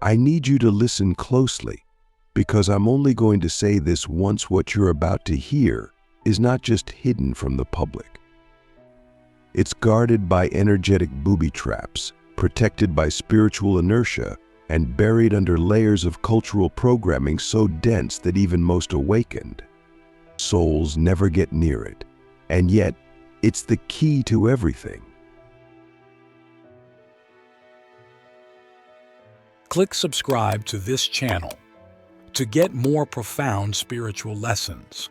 I need you to listen closely, because I'm only going to say this once. What you're about to hear is not just hidden from the public. It's guarded by energetic booby traps, protected by spiritual inertia, and buried under layers of cultural programming so dense that even most awakened souls never get near it. And yet, it's the key to everything. Click subscribe to this channel to get more profound spiritual lessons.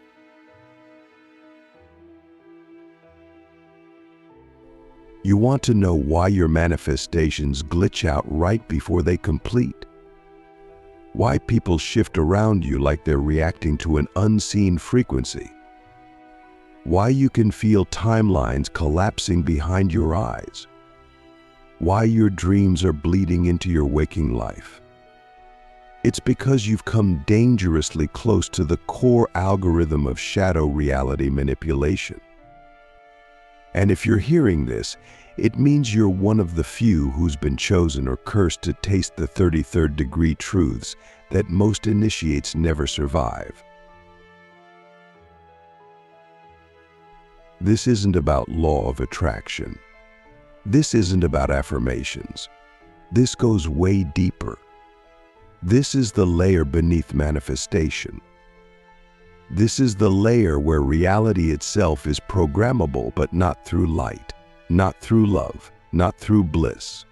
You want to know why your manifestations glitch out right before they complete? Why people shift around you like they're reacting to an unseen frequency? Why you can feel timelines collapsing behind your eyes? Why your dreams are bleeding into your waking life? It's because you've come dangerously close to the core algorithm of shadow reality manipulation. And if you're hearing this, it means you're one of the few who's been chosen or cursed to taste the 33rd degree truths that most initiates never survive. This isn't about law of attraction. This isn't about affirmations. This goes way deeper. This is the layer beneath manifestation. This is the layer where reality itself is programmable, but not through light, not through love, not through bliss,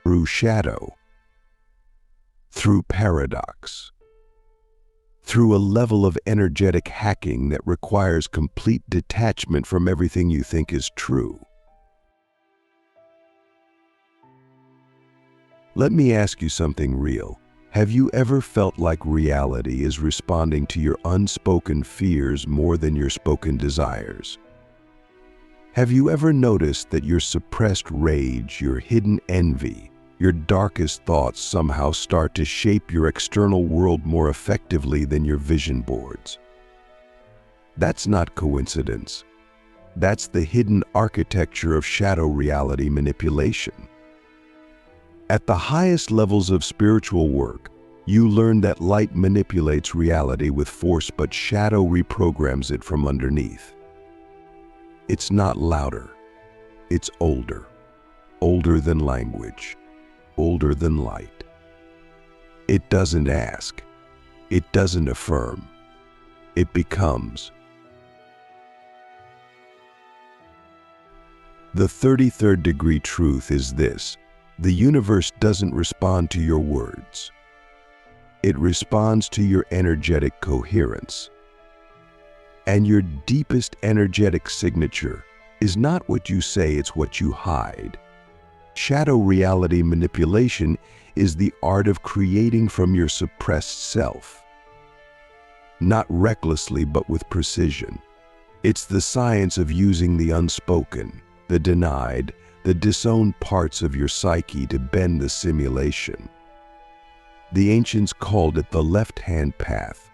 through shadow, through paradox, through a level of energetic hacking that requires complete detachment from everything you think is true. Let me ask you something real. Have you ever felt like reality is responding to your unspoken fears more than your spoken desires? Have you ever noticed that your suppressed rage, your hidden envy, your darkest thoughts somehow start to shape your external world more effectively than your vision boards? That's not coincidence. That's the hidden architecture of shadow reality manipulation. At the highest levels of spiritual work, you learn that light manipulates reality with force, but shadow reprograms it from underneath. It's not louder. It's older. Older than language. Older than light. It doesn't ask. It doesn't affirm. It becomes. The 33rd degree truth is this: the universe doesn't respond to your words. It responds to your energetic coherence. And your deepest energetic signature is not what you say, it's what you hide. Shadow reality manipulation is the art of creating from your suppressed self. Not recklessly, but with precision. It's the science of using the unspoken, the denied, the disowned parts of your psyche to bend the simulation. The ancients called it the left-hand path.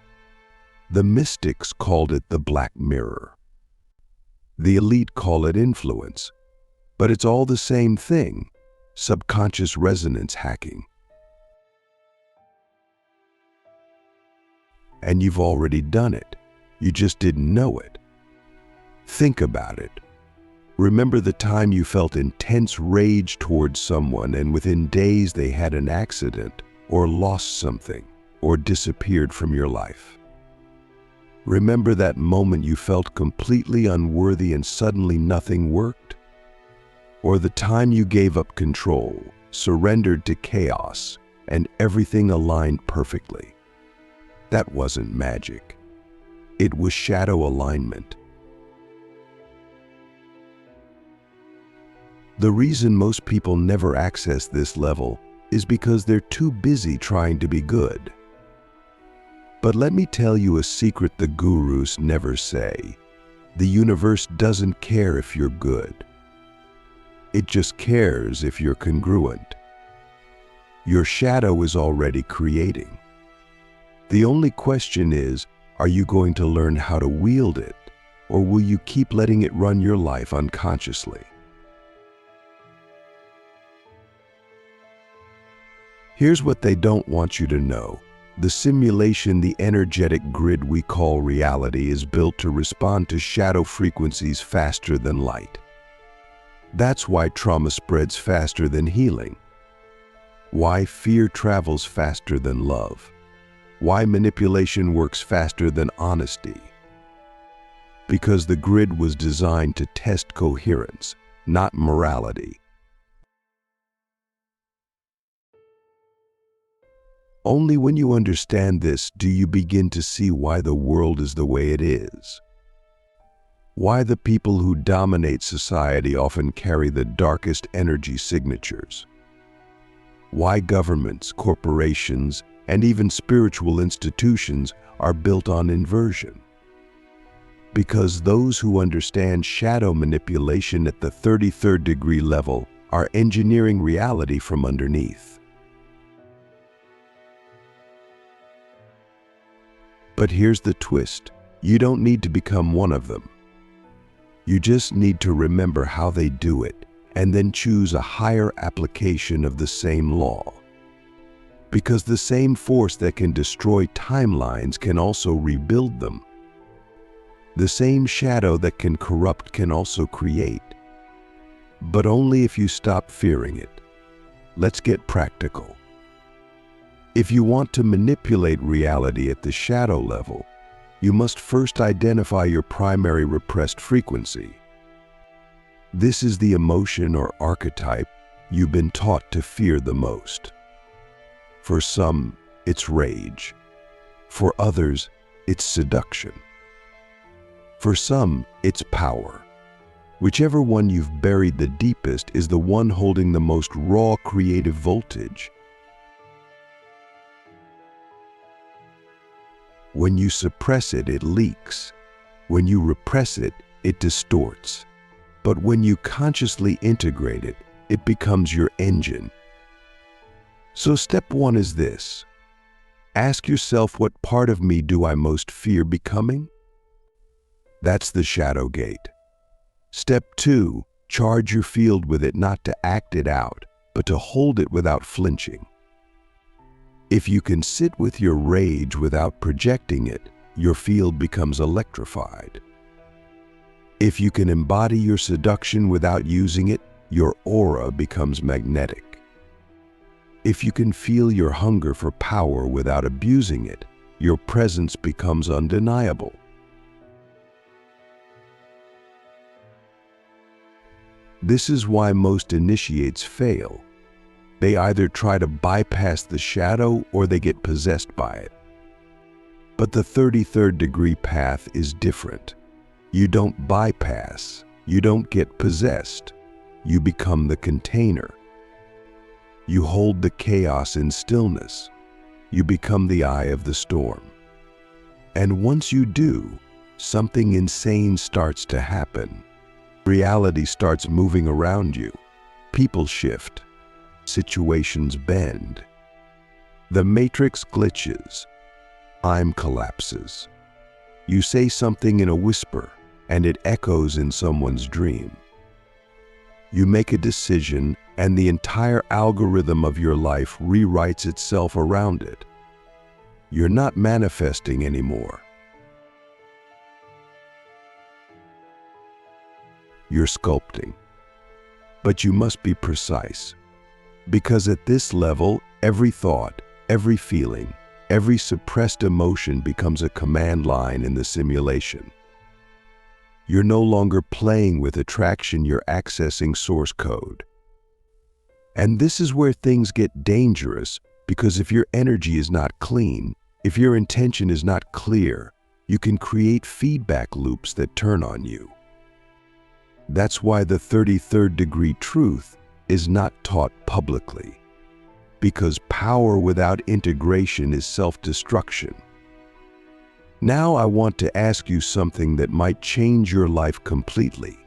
The mystics called it the black mirror. The elite call it influence. But it's all the same thing: subconscious resonance hacking. And you've already done it. You just didn't know it. Think about it. Remember the time you felt intense rage towards someone and within days they had an accident, or lost something, or disappeared from your life? Remember that moment you felt completely unworthy and suddenly nothing worked? Or the time you gave up control, surrendered to chaos, and everything aligned perfectly? That wasn't magic. It was shadow alignment. The reason most people never access this level is because they're too busy trying to be good. But let me tell you a secret the gurus never say. The universe doesn't care if you're good. It just cares if you're congruent. Your shadow is already creating. The only question is, are you going to learn how to wield it, or will you keep letting it run your life unconsciously? Here's what they don't want you to know. The simulation, the energetic grid we call reality, is built to respond to shadow frequencies faster than light. That's why trauma spreads faster than healing. Why fear travels faster than love. Why manipulation works faster than honesty. Because the grid was designed to test coherence, not morality. Only when you understand this do you begin to see why the world is the way it is. Why the people who dominate society often carry the darkest energy signatures. Why governments, corporations, and even spiritual institutions are built on inversion. Because those who understand shadow manipulation at the 33rd degree level are engineering reality from underneath. But here's the twist. You don't need to become one of them. You just need to remember how they do it and then choose a higher application of the same law. Because the same force that can destroy timelines can also rebuild them. The same shadow that can corrupt can also create. But only if you stop fearing it. Let's get practical. If you want to manipulate reality at the shadow level, you must first identify your primary repressed frequency. This is the emotion or archetype you've been taught to fear the most. For some, it's rage. For others, it's seduction. For some, it's power. Whichever one you've buried the deepest is the one holding the most raw creative voltage. When you suppress it, it leaks. When you repress it, it distorts. But when you consciously integrate it, it becomes your engine. So step one is this. Ask yourself, what part of me do I most fear becoming? That's the shadow gate. Step two, charge your field with it, not to act it out, but to hold it without flinching. If you can sit with your rage without projecting it, your field becomes electrified. If you can embody your seduction without using it, your aura becomes magnetic. If you can feel your hunger for power without abusing it, your presence becomes undeniable. This is why most initiates fail. They either try to bypass the shadow or they get possessed by it. But the 33rd degree path is different. You don't bypass, you don't get possessed. You become the container. You hold the chaos in stillness. You become the eye of the storm. And once you do, something insane starts to happen. Reality starts moving around you. People shift. Situations bend. The matrix glitches. Time collapses. You say something in a whisper, and it echoes in someone's dream. You make a decision, and the entire algorithm of your life rewrites itself around it. You're not manifesting anymore. You're sculpting. But you must be precise. Because at this level, every thought, every feeling, every suppressed emotion becomes a command line in the simulation. You're no longer playing with attraction, you're accessing source code. And this is where things get dangerous, because if your energy is not clean, if your intention is not clear, you can create feedback loops that turn on you. That's why the 33rd degree truth is not taught publicly. Because power without integration is self-destruction. Now I want to ask you something that might change your life completely.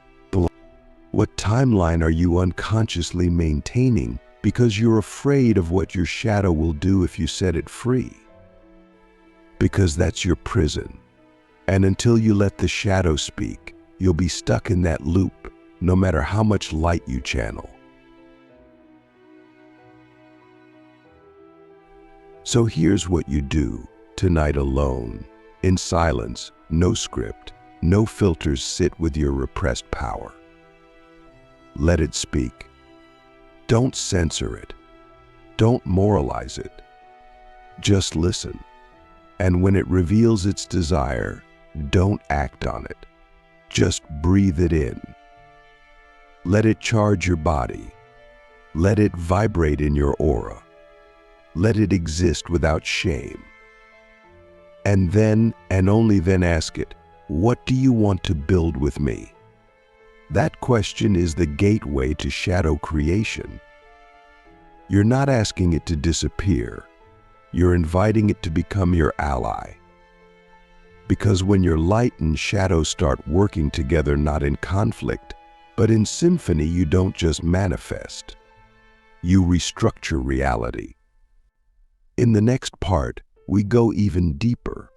What timeline are you unconsciously maintaining because you're afraid of what your shadow will do if you set it free? Because that's your prison. And until you let the shadow speak, you'll be stuck in that loop, no matter how much light you channel. So here's what you do tonight alone, in silence, no script, no filters. Sit with your repressed power. Let it speak. Don't censor it. Don't moralize it. Just listen. And when it reveals its desire, don't act on it. Just breathe it in. Let it charge your body. Let it vibrate in your aura. Let it exist without shame. And then, and only then, ask it, what do you want to build with me? That question is the gateway to shadow creation. You're not asking it to disappear. You're inviting it to become your ally. Because when your light and shadow start working together, not in conflict, but in symphony, you don't just manifest. You restructure reality. In the next part, we go even deeper.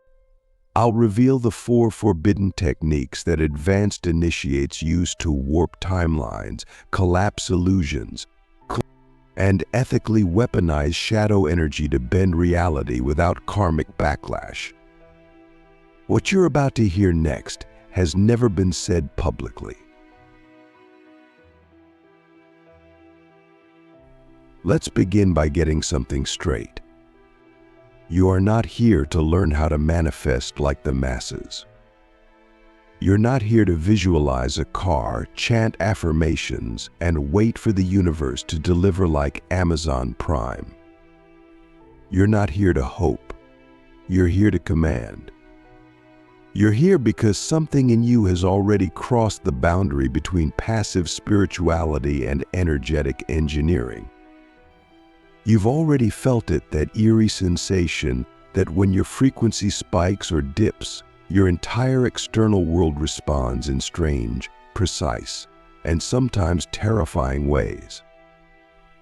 I'll reveal the 4 forbidden techniques that advanced initiates use to warp timelines, collapse illusions, and ethically weaponize shadow energy to bend reality without karmic backlash. What you're about to hear next has never been said publicly. Let's begin by getting something straight. You are not here to learn how to manifest like the masses. You're not here to visualize a car, chant affirmations, and wait for the universe to deliver like Amazon Prime. You're not here to hope. You're here to command. You're here because something in you has already crossed the boundary between passive spirituality and energetic engineering. You've already felt it, that eerie sensation that when your frequency spikes or dips, your entire external world responds in strange, precise, and sometimes terrifying ways.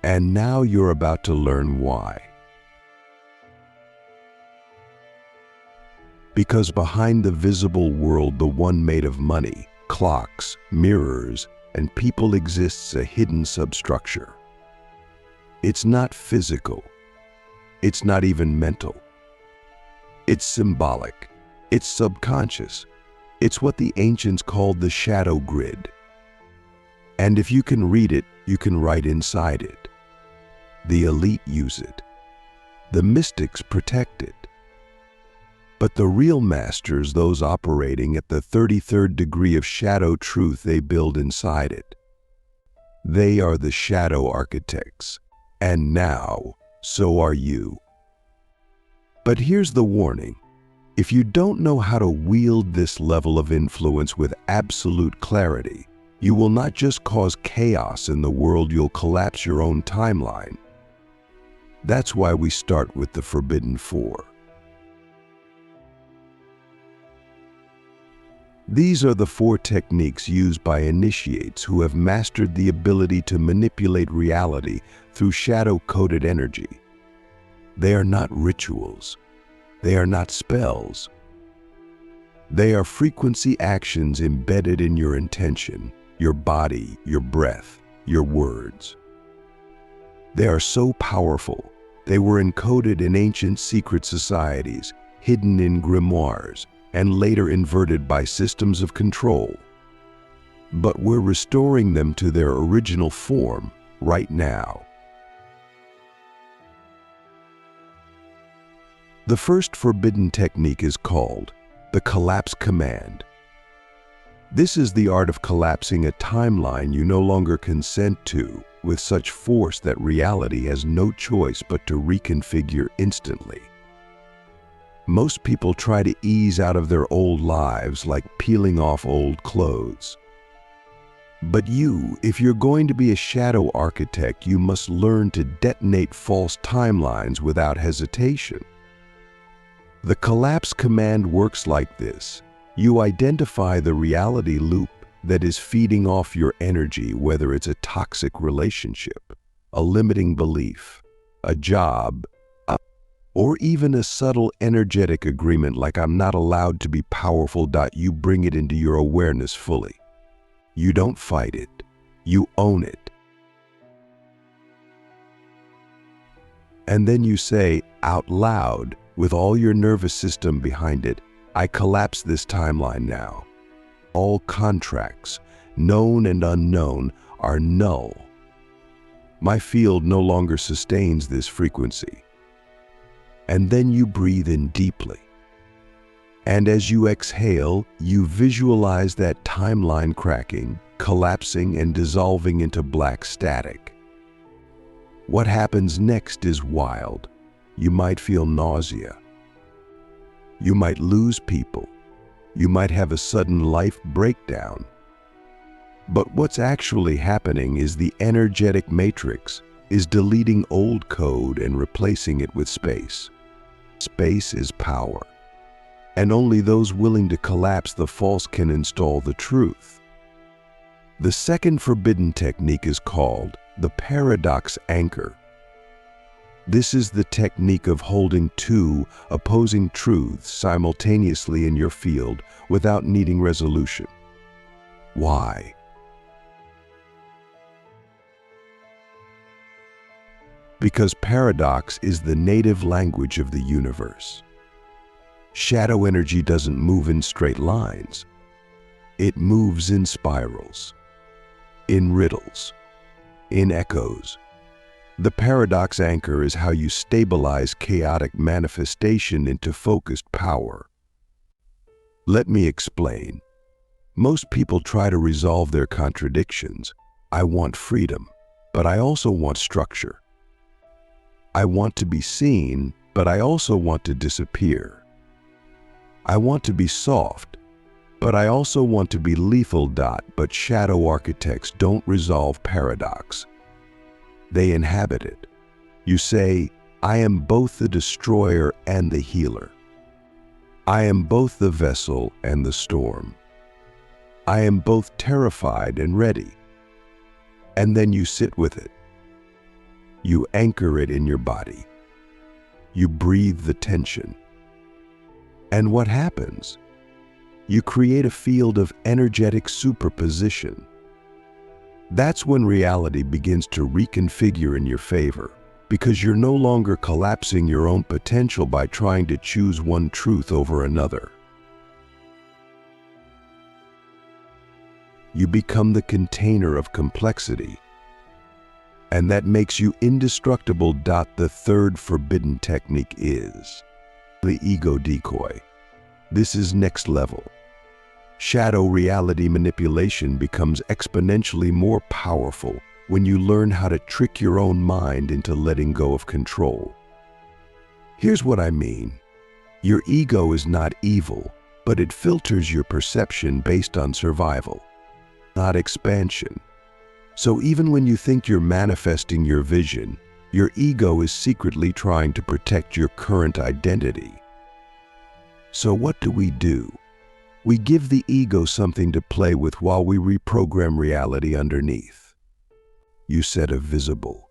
And now you're about to learn why. Because behind the visible world, the one made of money, clocks, mirrors, and people, exists a hidden substructure. It's not physical. It's not even mental. It's symbolic. It's subconscious. It's what the ancients called the shadow grid. And if you can read it, you can write inside it. The elite use it. The mystics protect it. But the real masters, those operating at the 33rd degree of shadow truth, they build inside it. They are the shadow architects. And now, so are you. But here's the warning. If you don't know how to wield this level of influence with absolute clarity, you will not just cause chaos in the world, you'll collapse your own timeline. That's why we start with the Forbidden 4. These are the 4 techniques used by initiates who have mastered the ability to manipulate reality through shadow-coded energy. They are not rituals. They are not spells. They are frequency actions embedded in your intention, your body, your breath, your words. They are so powerful, they were encoded in ancient secret societies, hidden in grimoires, and later inverted by systems of control. But we're restoring them to their original form right now. The first forbidden technique is called the collapse command. This is the art of collapsing a timeline you no longer consent to with such force that reality has no choice but to reconfigure instantly. Most people try to ease out of their old lives like peeling off old clothes. But you, if you're going to be a shadow architect, you must learn to detonate false timelines without hesitation. The collapse command works like this. You identify the reality loop that is feeding off your energy, whether it's a toxic relationship, a limiting belief, a job, or even a subtle energetic agreement like I'm not allowed to be powerful. You bring it into your awareness fully. You don't fight it, you own it. And then you say out loud, with all your nervous system behind it, I collapse this timeline now. All contracts, known and unknown, are null. My field no longer sustains this frequency. And then you breathe in deeply. And as you exhale, you visualize that timeline cracking, collapsing and dissolving into black static. What happens next is wild. You might feel nausea. You might lose people. You might have a sudden life breakdown. But what's actually happening is the energetic matrix is deleting old code and replacing it with space. Space is power. And only those willing to collapse the false can install the truth. The second forbidden technique is called the paradox anchor. This is the technique of holding two opposing truths simultaneously in your field without needing resolution. Why? Because paradox is the native language of the universe. Shadow energy doesn't move in straight lines. It moves in spirals, in riddles, in echoes. The paradox anchor is how you stabilize chaotic manifestation into focused power. Let me explain. Most people try to resolve their contradictions. I want freedom, but I also want structure. I want to be seen, but I also want to disappear. I want to be soft, but I also want to be lethal. But shadow architects don't resolve paradox. They inhabit it. You say, I am both the destroyer and the healer. I am both the vessel and the storm. I am both terrified and ready. And then you sit with it. You anchor it in your body. You breathe the tension. And what happens? You create a field of energetic superposition. That's when reality begins to reconfigure in your favor, because you're no longer collapsing your own potential by trying to choose one truth over another. You become the container of complexity, and that makes you indestructible. The third forbidden technique is the ego decoy. This is next level. Shadow reality manipulation becomes exponentially more powerful when you learn how to trick your own mind into letting go of control. Here's what I mean. Your ego is not evil, but it filters your perception based on survival, not expansion. So even when you think you're manifesting your vision, your ego is secretly trying to protect your current identity. So what do? We give the ego something to play with while we reprogram reality underneath. You set a visible,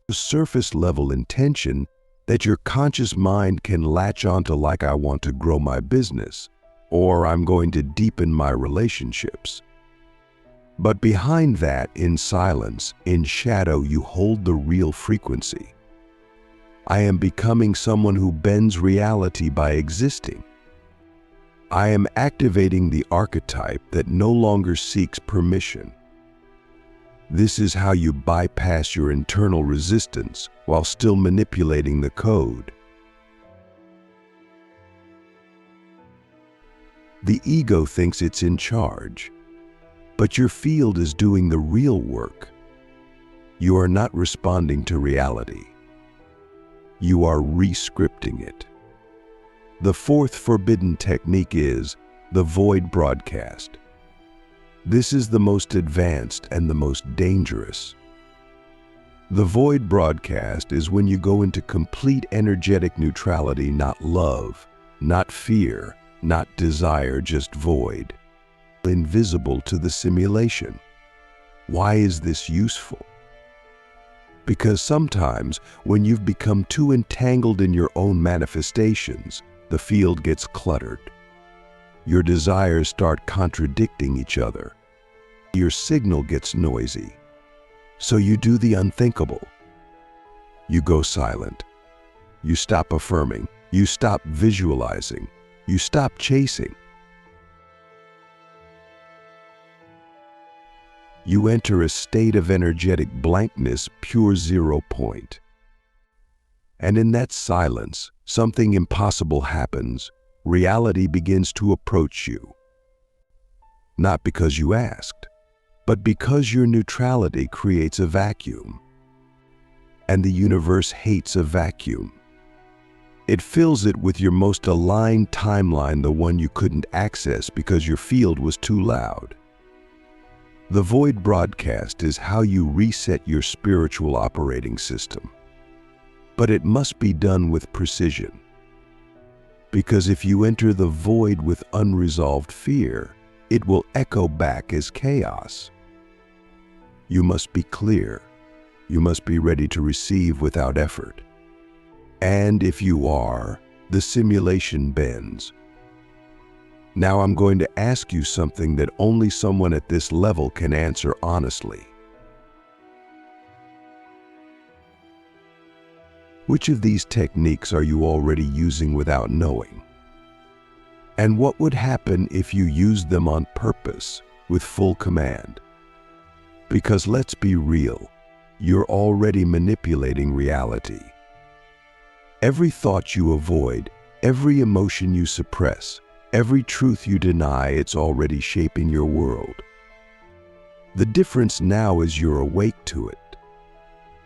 surface-level intention that your conscious mind can latch onto, like I want to grow my business, or I'm going to deepen my relationships. But behind that, in silence, in shadow, you hold the real frequency. I am becoming someone who bends reality by existing. I am activating the archetype that no longer seeks permission. This is how you bypass your internal resistance while still manipulating the code. The ego thinks it's in charge, but your field is doing the real work. You are not responding to reality. You are re-scripting it. The fourth forbidden technique is the void broadcast. This is the most advanced and the most dangerous. The void broadcast is when you go into complete energetic neutrality, not love, not fear, not desire, just void. Invisible to the simulation. Why is this useful? Because sometimes when you've become too entangled in your own manifestations, the field gets cluttered. Your desires start contradicting each other. Your signal gets noisy. So you do the unthinkable. You go silent. You stop affirming. You stop visualizing. You stop chasing. You enter a state of energetic blankness, pure 0 point. And in that silence, something impossible happens. Reality begins to approach you. Not because you asked, but because your neutrality creates a vacuum. And the universe hates a vacuum. It fills it with your most aligned timeline, the one you couldn't access because your field was too loud. The void broadcast is how you reset your spiritual operating system. But it must be done with precision. Because if you enter the void with unresolved fear, it will echo back as chaos. You must be clear. You must be ready to receive without effort. And if you are, the simulation bends. Now I'm going to ask you something that only someone at this level can answer honestly. Which of these techniques are you already using without knowing? And what would happen if you used them on purpose, with full command? Because let's be real, you're already manipulating reality. Every thought you avoid, every emotion you suppress, every truth you deny, it's already shaping your world. The difference now is you're awake to it.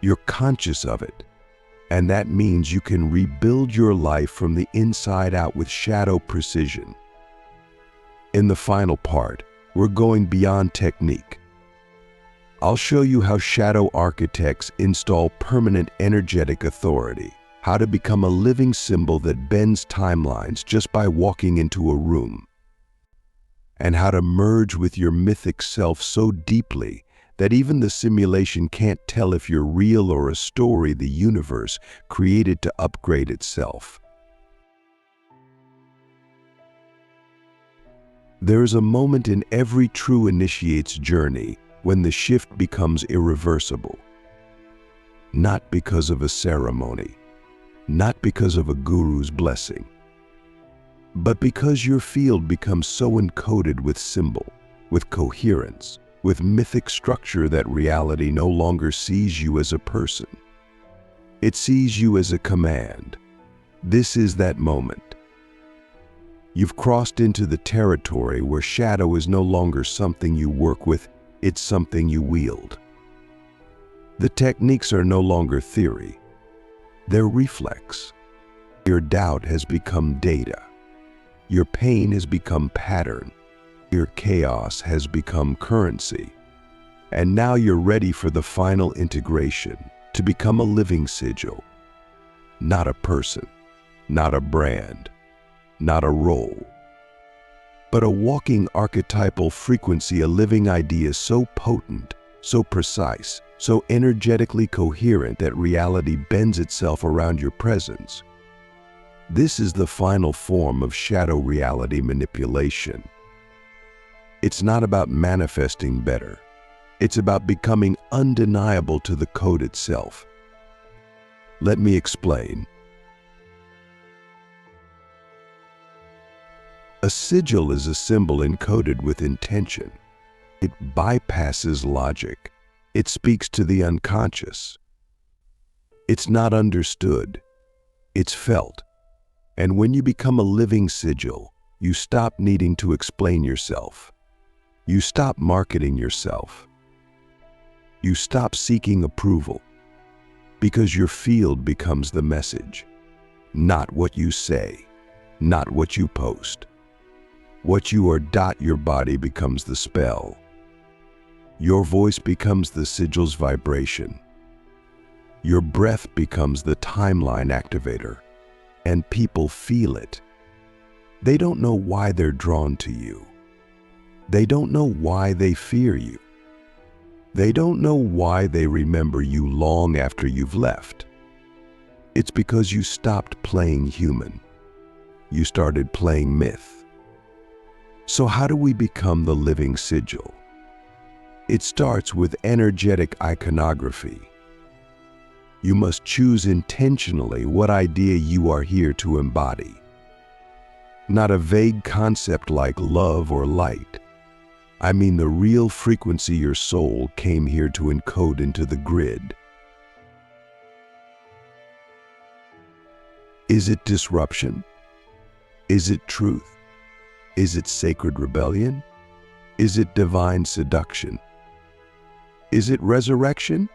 You're conscious of it. And that means you can rebuild your life from the inside out with shadow precision. In the final part, we're going beyond technique. I'll show you how shadow architects install permanent energetic authority, how to become a living symbol that bends timelines just by walking into a room, and how to merge with your mythic self so deeply that even the simulation can't tell if you're real or a story the universe created to upgrade itself. There is a moment in every true initiate's journey when the shift becomes irreversible. Not because of a ceremony, not because of a guru's blessing, but because your field becomes so encoded with symbol, with coherence, with mythic structure that reality no longer sees you as a person. It sees you as a command. This is that moment. You've crossed into the territory where shadow is no longer something you work with, it's something you wield. The techniques are no longer theory. They're reflex. Your doubt has become data. Your pain has become pattern. Your chaos has become currency. And now you're ready for the final integration, to become a living sigil. Not a person, not a brand, not a role, but a walking archetypal frequency, a living idea so potent, so precise, so energetically coherent that reality bends itself around your presence. This is the final form of shadow reality manipulation. It's not about manifesting better. It's about becoming undeniable to the code itself. Let me explain. A sigil is a symbol encoded with intention. It bypasses logic. It speaks to the unconscious. It's not understood. It's felt. And when you become a living sigil, you stop needing to explain yourself. You stop marketing yourself. You stop seeking approval, because your field becomes the message. Not what you say, not what you post. What you are. Your body becomes the spell. Your voice becomes the sigil's vibration. Your breath becomes the timeline activator, and people feel it. They don't know why they're drawn to you. They don't know why they fear you. They don't know why they remember you long after you've left. It's because you stopped playing human. You started playing myth. So how do we become the living sigil? It starts with energetic iconography. You must choose intentionally what idea you are here to embody. Not a vague concept like love or light. I mean the real frequency your soul came here to encode into the grid. Is it disruption? Is it truth? Is it sacred rebellion? Is it divine seduction? Is it resurrection?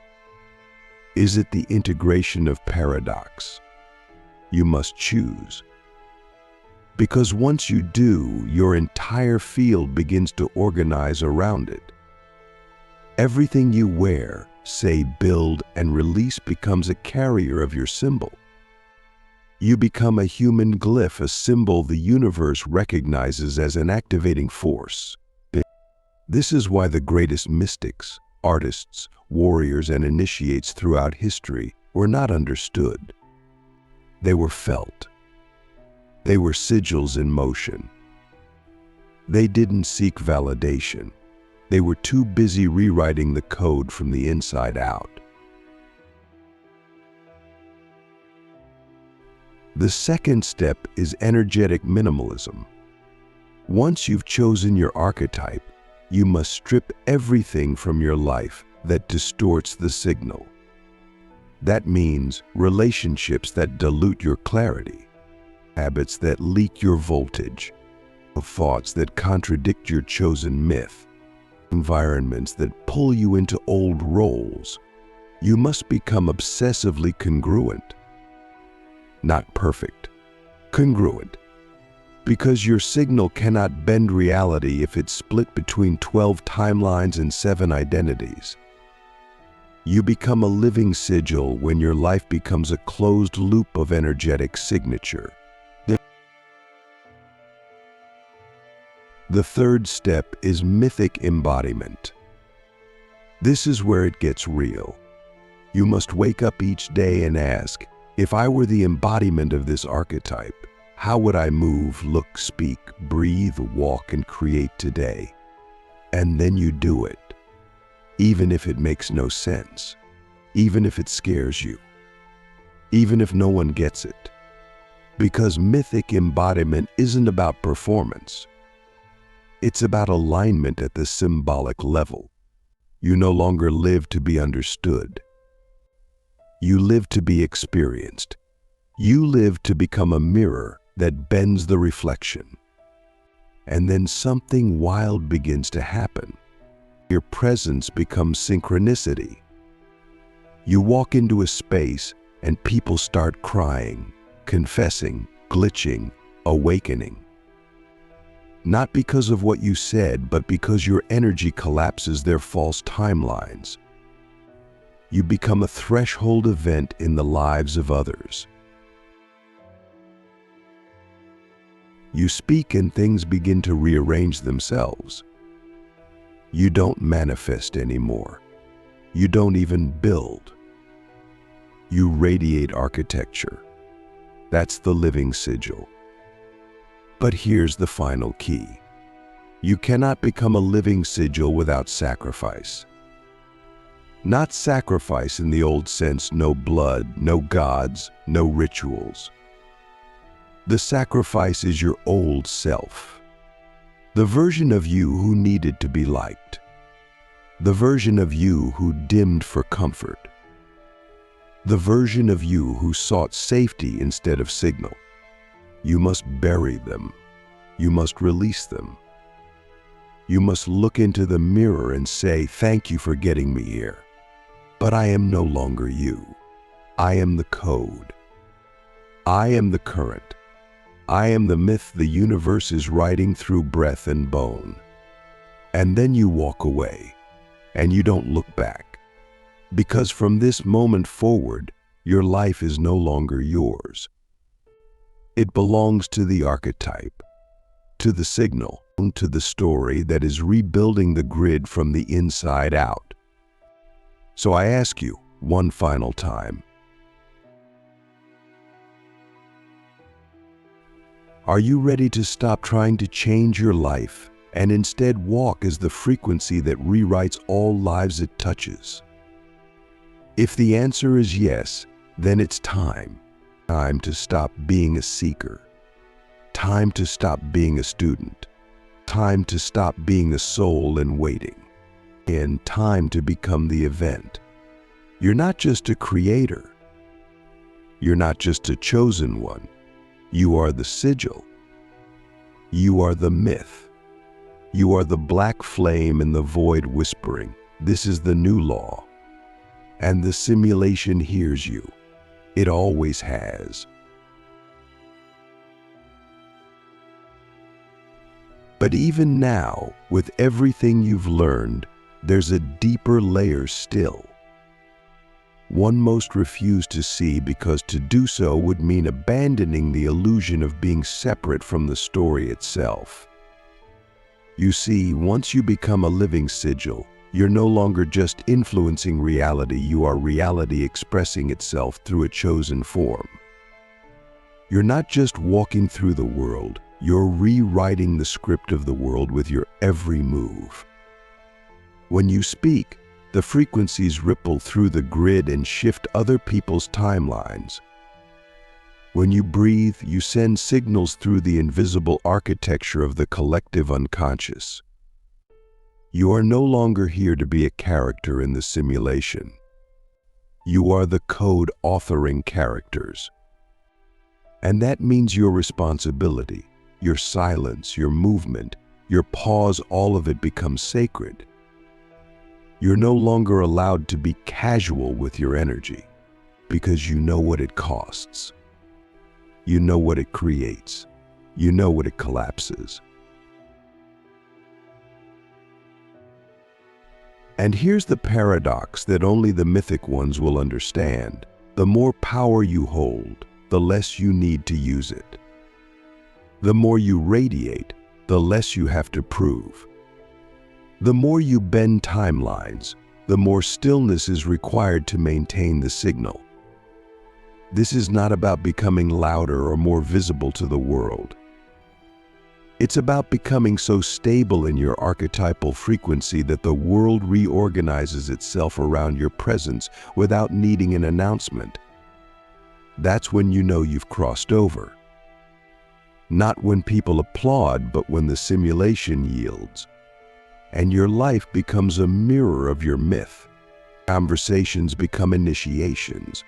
Is it the integration of paradox? You must choose. Because once you do, your entire field begins to organize around it. Everything you wear, say, build, and release becomes a carrier of your symbol. You become a human glyph, a symbol the universe recognizes as an activating force. This is why the greatest mystics, artists, warriors, and initiates throughout history were not understood. They were felt. They were sigils in motion. They didn't seek validation. They were too busy rewriting the code from the inside out. The second step is energetic minimalism. Once you've chosen your archetype, you must strip everything from your life that distorts the signal. That means relationships that dilute your clarity, habits that leak your voltage, thoughts that contradict your chosen myth, environments that pull you into old roles. You must become obsessively congruent. Not perfect, congruent. Because your signal cannot bend reality if it's split between 12 timelines and 7 identities. You become a living sigil when your life becomes a closed loop of energetic signature. The third step is mythic embodiment. This is where it gets real. You must wake up each day and ask, if I were the embodiment of this archetype, how would I move, look, speak, breathe, walk, and create today? And then you do it, even if it makes no sense, even if it scares you, even if no one gets it. Because mythic embodiment isn't about performance. It's about alignment at the symbolic level. You no longer live to be understood. You live to be experienced. You live to become a mirror that bends the reflection. And then something wild begins to happen. Your presence becomes synchronicity. You walk into a space and people start crying, confessing, glitching, awakening. Not because of what you said, but because your energy collapses their false timelines. You become a threshold event in the lives of others. You speak and things begin to rearrange themselves. You don't manifest anymore. You don't even build. You radiate architecture. That's the living sigil. But here's the final key. You cannot become a living sigil without sacrifice. Not sacrifice in the old sense, no blood, no gods, no rituals. The sacrifice is your old self. The version of you who needed to be liked. The version of you who dimmed for comfort. The version of you who sought safety instead of signal. You must bury them. You must release them. You must look into the mirror and say, thank you for getting me here. But I am no longer you. I am the code. I am the current. I am the myth the universe is writing through breath and bone. And then you walk away, and you don't look back. Because from this moment forward, your life is no longer yours. It belongs to the archetype, to the signal, to the story that is rebuilding the grid from the inside out. So I ask you one final time. Are you ready to stop trying to change your life and instead walk as the frequency that rewrites all lives it touches? If the answer is yes, then it's time. Time to stop being a seeker. Time to stop being a student. Time to stop being a soul in waiting. And time to become the event. You're not just a creator. You're not just a chosen one. You are the sigil. You are the myth. You are the black flame in the void whispering, "This is the new law." And the simulation hears you. It always has. But even now, with everything you've learned, there's a deeper layer still. One most refuse to see because to do so would mean abandoning the illusion of being separate from the story itself. You see, once you become a living sigil, you're no longer just influencing reality, you are reality expressing itself through a chosen form. You're not just walking through the world, you're rewriting the script of the world with your every move. When you speak, the frequencies ripple through the grid and shift other people's timelines. When you breathe, you send signals through the invisible architecture of the collective unconscious. You are no longer here to be a character in the simulation. You are the code authoring characters. And that means your responsibility, your silence, your movement, your pause, all of it becomes sacred. You're no longer allowed to be casual with your energy because you know what it costs. You know what it creates. You know what it collapses. And here's the paradox that only the mythic ones will understand. The more power you hold, the less you need to use it. The more you radiate, the less you have to prove. The more you bend timelines, the more stillness is required to maintain the signal. This is not about becoming louder or more visible to the world. It's about becoming so stable in your archetypal frequency that the world reorganizes itself around your presence without needing an announcement. That's when you know you've crossed over. Not when people applaud, but when the simulation yields. And your life becomes a mirror of your myth. Conversations become initiations.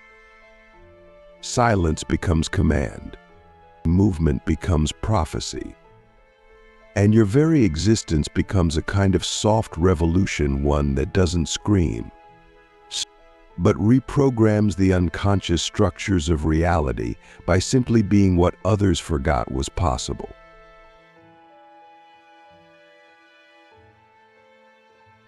Silence becomes command. Movement becomes prophecy. And your very existence becomes a kind of soft revolution, one that doesn't scream, but reprograms the unconscious structures of reality by simply being what others forgot was possible.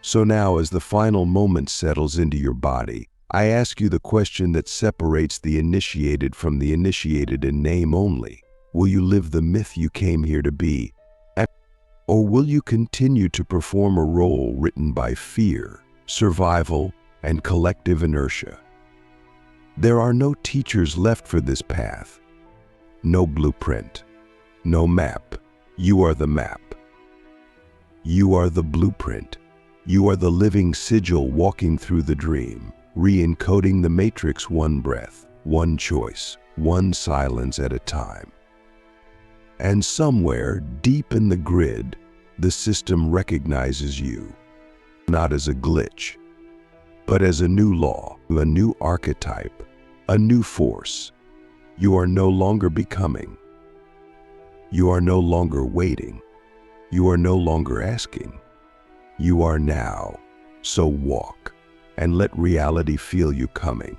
So now, as the final moment settles into your body, I ask you the question that separates the initiated from the initiated in name only. Will you live the myth you came here to be? Or will you continue to perform a role written by fear, survival, and collective inertia? There are no teachers left for this path. No blueprint. No map. You are the map. You are the blueprint. You are the living sigil walking through the dream, re-encoding the matrix one breath, one choice, one silence at a time. And somewhere, deep in the grid, the system recognizes you, not as a glitch, but as a new law, a new archetype, a new force. You are no longer becoming. You are no longer waiting. You are no longer asking. You are now. So walk, and let reality feel you coming.